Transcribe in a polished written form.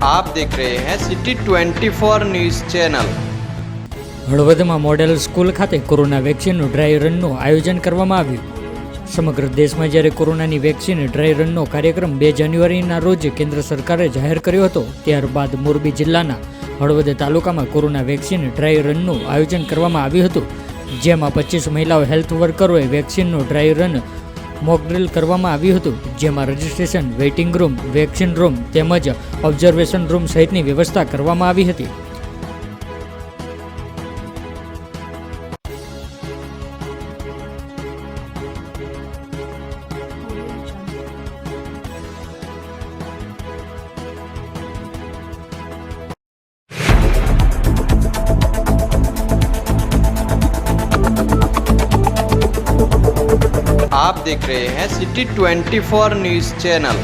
आप देख रहे हैं सिटी 24 न्यूज़ चैनल। હળવદમાં મોડેલ સ્કૂલ ખાતે કોરોના વેક્સિનનું ડ્રાય રનનું આયોજન કરવામાં આવ્યું। સમગ્ર દેશમાં જ્યારે કોરોનાની વેક્સિન ડ્રાય રનનો કાર્યક્રમ 2 જાન્યુઆરીના રોજ કેન્દ્ર સરકારે જાહેર કર્યો હતો, ત્યારબાદ મોરબી જિલ્લાના હળવદ તાલુકામાં કોરોના વેક્સિન ડ્રાય રનનું આયોજન કરવામાં આવ્યું હતું, જેમાં 25 મહિલાઓ હેલ્થ વર્કરોએ વેક્સિનનું ડ્રાય રન મોક ડ્રિલ કરવામાં આવ્યું હતું, જેમાં registration, waiting room, vaccine room તેમજ ઓબ્ઝર્વેશન રૂમ સહિતની વ્યવસ્થા કરવામાં આવી હતી। आप देख रहे हैं सिटी 24 न्यूज़ चैनल।